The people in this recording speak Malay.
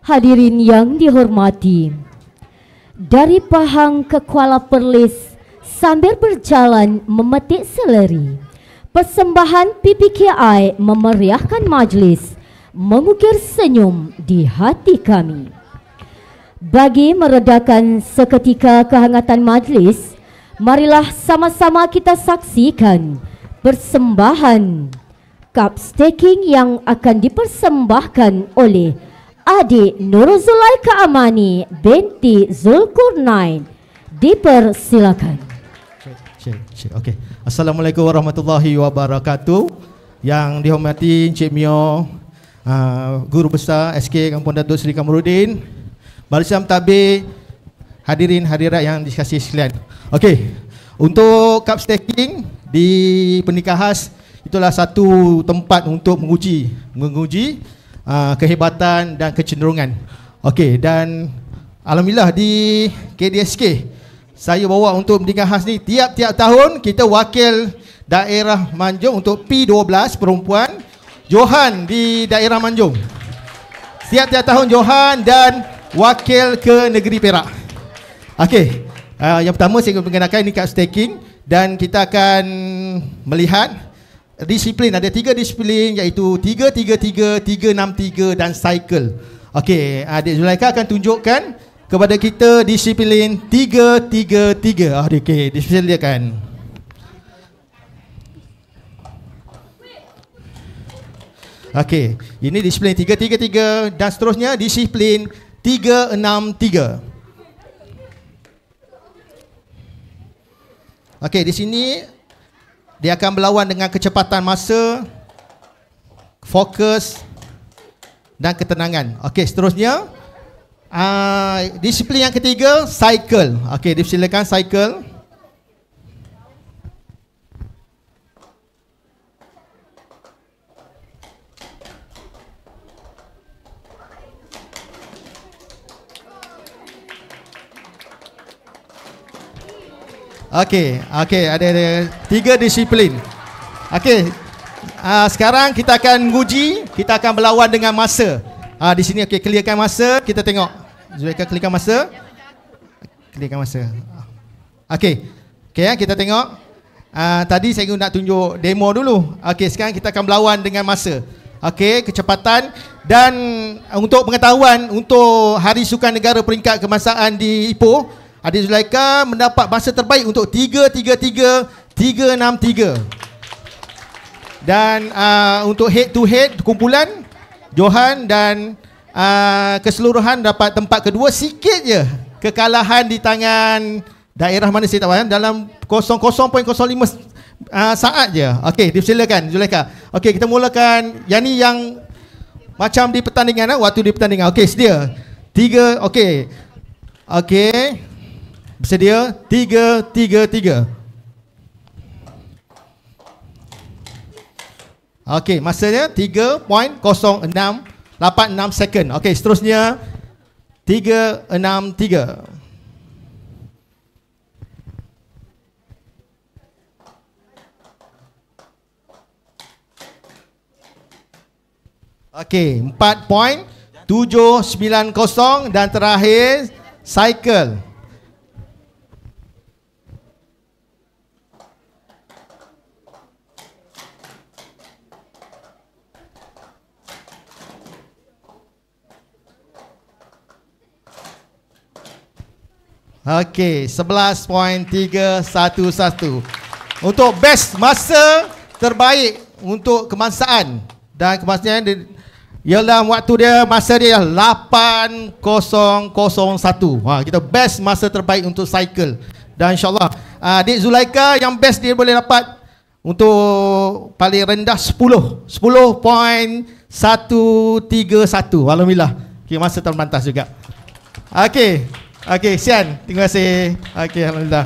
Hadirin yang dihormati, dari Pahang ke Kuala Perlis sambil berjalan memetik seleri, persembahan PPKI memeriahkan majlis, mengukir senyum di hati kami. Bagi meredakan seketika kehangatan majlis, marilah sama-sama kita saksikan persembahan cup staking yang akan dipersembahkan oleh Adik Nurul Zulaika Amani binti Zulkarnain. Dipersilakan. Okey. Assalamualaikum warahmatullahi wabarakatuh. Yang dihormati Encik Mio, Guru Besar SK Kampung Datuk Seri Kamarudin, Barisan Tabir, hadirin hadirat yang dikasihi sekalian. Okey. Untuk cup staking di pernikahan, itulah satu tempat untuk menguji kehebatan dan kecenderungan. Okey, dan alhamdulillah di KDSK saya bawa untuk pernikahan ni tiap-tiap tahun kita wakil daerah Manjung untuk P12 perempuan Johan di daerah Manjung. Tiap-tiap tahun Johan dan wakil ke negeri Perak. Okey, yang pertama saya ingin mengenalkan ini cup staking dan kita akan melihat disiplin. Ada 3 disiplin iaitu 3-3-3, 3-6-3 dan cycle. Okey, Adik Zulaika akan tunjukkan kepada kita disiplin 3-3-3. Okey, disiplikan. Okey, ini disiplin 3-3-3 dan seterusnya disiplin 3-6-3. Okey, di sini dia akan berlawan dengan kecepatan masa, fokus dan ketenangan. Okey, seterusnya disiplin yang ketiga, cycle. Okey, dipersilakan cycle. Okey, ada 3 disiplin. Okey, sekarang kita akan uji, kita akan berlawan dengan masa. Di sini okey, clearkan masa, kita tengok. Zulaika clearkan masa. Clearkan masa. Okey, kita tengok. Tadi saya nak tunjuk demo dulu. Okey, sekarang kita akan berlawan dengan masa. Okey, kecepatan dan untuk pengetahuan untuk Hari Sukan Negara peringkat kebangsaan di Ipoh, Adik Zulaika mendapat masa terbaik untuk 3-3-3, 3-6-3. Dan untuk head to head kumpulan, Johan dan keseluruhan dapat tempat kedua. Sikit je kekalahan di tangan daerah mana saya tak faham, dalam 0.05 saat je. Okey, dipersilakan Zulaika. Okey, kita mulakan yang ni yang macam di pertandingan, waktu di pertandingan. Okey, sedia. 3, okey. Okey. Bersedia? 3-3-3. Okey, masanya 3.0686 second. Okey, seterusnya 3-6-3. Okey, 4.790 dan terakhir cycle. Okey, 11.311 untuk best masa terbaik untuk kebangsaan. Dan kebangsaan ialah waktu dia, masa dia 8.001. Kita best masa terbaik untuk cycle. Dan insyaAllah Adik Zulaika yang best dia boleh dapat untuk paling rendah 10.131. Alhamdulillah. Okay, masa terpantas juga. Okey, Sian, terima kasih. Okey, alhamdulillah.